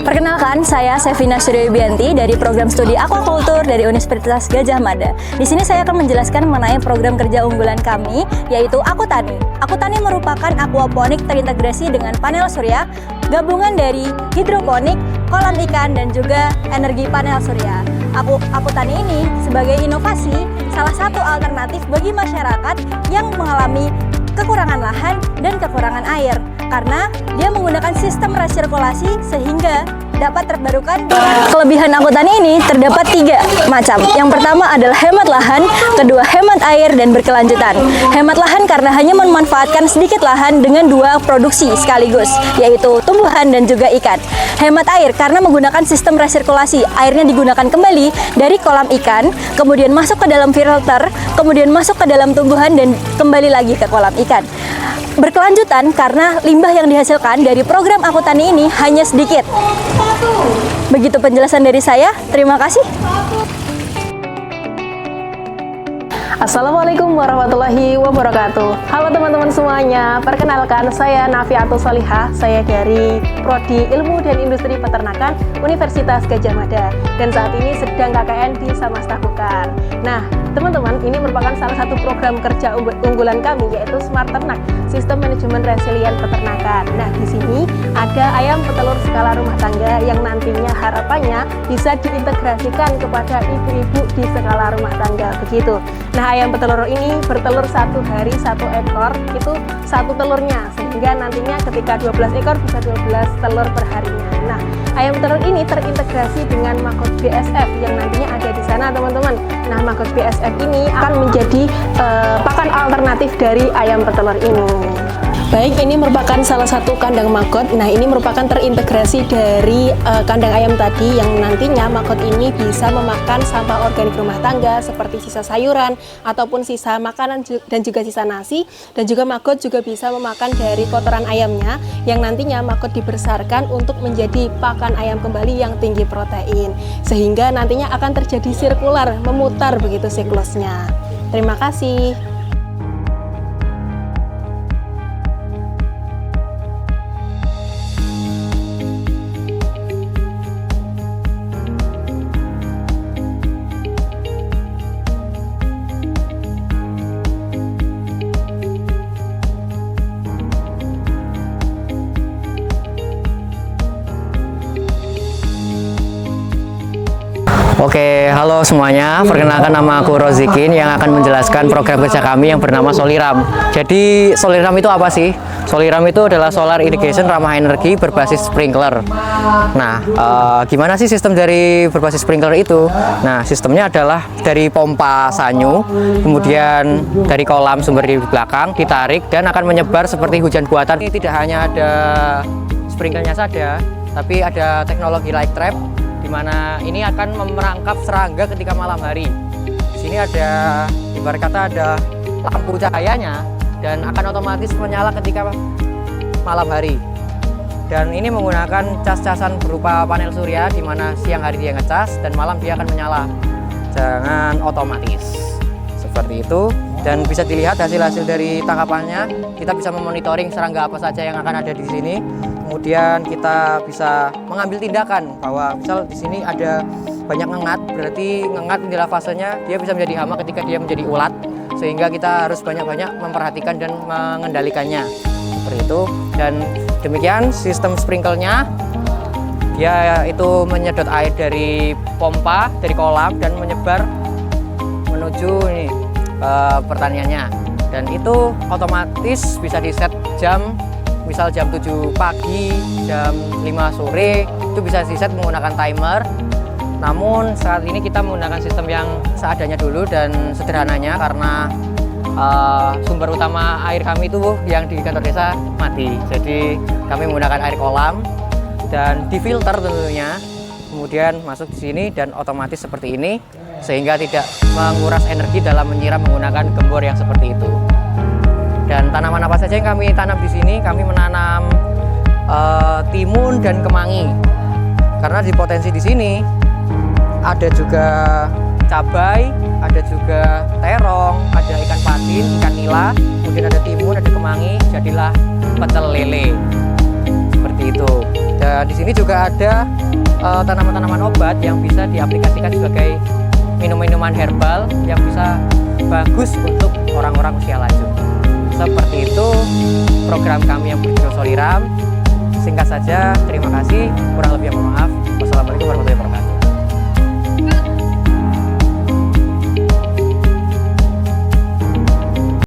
Perkenalkan, saya Sevina Suryobianti dari program studi Aquaculture dari Universitas Gadjah Mada. Di sini saya akan menjelaskan mengenai program kerja unggulan kami, yaitu Aquatani. Aquatani merupakan aquaponik terintegrasi dengan panel surya, gabungan dari hidroponik, kolam ikan, dan juga energi panel surya. Aquatani ini sebagai inovasi, salah satu alternatif bagi masyarakat yang mengalami kekurangan lahan dan kekurangan air, karena dia menggunakan sistem resirkulasi sehingga dapat terbarukan. Kelebihan Aquatani ini terdapat 3 macam. Yang pertama adalah hemat lahan, kedua hemat air, dan berkelanjutan. Hemat lahan karena hanya memanfaatkan sedikit lahan dengan 2 produksi sekaligus, yaitu tumbuhan dan juga ikan. Hemat air karena menggunakan sistem resirkulasi, airnya digunakan kembali dari kolam ikan, kemudian masuk ke dalam filter, kemudian masuk ke dalam tumbuhan dan kembali lagi ke kolam ikan. Berkelanjutan karena limbah yang dihasilkan dari program Aquatani ini hanya sedikit. Begitu penjelasan dari saya, terima kasih. Assalamualaikum warahmatullahi wabarakatuh. Halo teman-teman semuanya, perkenalkan saya Nafiatul Solihah. Saya dari Prodi Ilmu dan Industri Peternakan Universitas Gadjah Mada, dan saat ini sedang KKN di Samastakukan. Nah, teman-teman, ini merupakan salah satu program kerja unggulan kami, yaitu Smart Ternak, Sistem Manajemen Resilient Peternakan. Nah, di sini ada ayam petelur skala rumah tangga yang nantinya harapannya bisa diintegrasikan kepada ibu-ibu di skala rumah tangga, begitu. Nah, ayam petelur ini bertelur 1 hari 1 ekor, itu 1 telurnya, sehingga nantinya ketika 12 ekor bisa 12 telur per harinya. Nah, ayam petelur ini terintegrasi dengan maggot BSF yang nantinya ada di sana, teman-teman. Nah, maggot BSF ini akan menjadi pakan alternatif dari ayam petelur ini. Baik, ini merupakan salah satu kandang maggot. Nah, ini merupakan terintegrasi dari kandang ayam tadi, yang nantinya maggot ini bisa memakan sampah organik rumah tangga seperti sisa sayuran ataupun sisa makanan dan juga sisa nasi, dan juga maggot juga bisa memakan dari kotoran ayamnya yang nantinya maggot dibesarkan untuk menjadi pakan ayam kembali yang tinggi protein, sehingga nantinya akan terjadi sirkular, memutar begitu siklusnya. Terima kasih. Oke, halo semuanya. Perkenalkan, nama aku Rozikin yang akan menjelaskan program kerja kami yang bernama Soliram. Jadi Soliram itu apa sih? Soliram itu adalah solar irrigation ramah energi berbasis sprinkler. Nah, gimana sih sistem dari berbasis sprinkler itu? Nah, sistemnya adalah dari pompa sanyu, kemudian dari kolam sumber di belakang ditarik dan akan menyebar seperti hujan buatan. Ini tidak hanya ada sprinklernya saja, tapi ada teknologi light trap, di mana ini akan merangkap serangga ketika malam hari. Di sini ada, ibarat kata ada lampu cahayanya dan akan otomatis menyala ketika malam hari. Dan ini menggunakan cas-casan berupa panel surya, di mana siang hari dia ngecas dan malam dia akan menyala dengan otomatis. Seperti itu. Dan bisa dilihat hasil-hasil dari tangkapannya. Kita bisa memonitoring serangga apa saja yang akan ada di sini. Kemudian kita bisa mengambil tindakan bahwa misal di sini ada banyak ngengat, berarti ngengat inilah fasenya dia bisa menjadi hama ketika dia menjadi ulat, sehingga kita harus banyak-banyak memperhatikan dan mengendalikannya. Seperti itu. Dan demikian sistem sprinklernya, dia itu menyedot air dari pompa, dari kolam dan menyebar menuju ini pertaniannya, dan itu otomatis bisa di set jam, misal jam 7 pagi, jam 5 sore, itu bisa di set menggunakan timer. Namun saat ini kita menggunakan sistem yang seadanya dulu dan sederhananya, karena sumber utama air kami itu yang di kantor desa mati, jadi kami menggunakan air kolam dan difilter tentunya, kemudian masuk di sini dan otomatis seperti ini, sehingga tidak menguras energi dalam menyiram menggunakan gembor yang seperti itu. Dan tanaman apa saja yang kami tanam di sini? Kami menanam timun dan kemangi. Karena di potensi di sini ada juga cabai, ada juga terong, ada ikan patin, ikan nila, kemudian ada timun, ada kemangi, jadilah pecel lele. Seperti itu. Dan di sini juga ada tanaman-tanaman obat yang bisa diaplikasikan sebagai minum-minuman herbal yang bisa bagus untuk orang-orang usia lanjut. Seperti itu program kami yang berjudul Soliram. Singkat saja, terima kasih. Kurang lebih mohon maaf. Wassalamualaikum warahmatullahi wabarakatuh.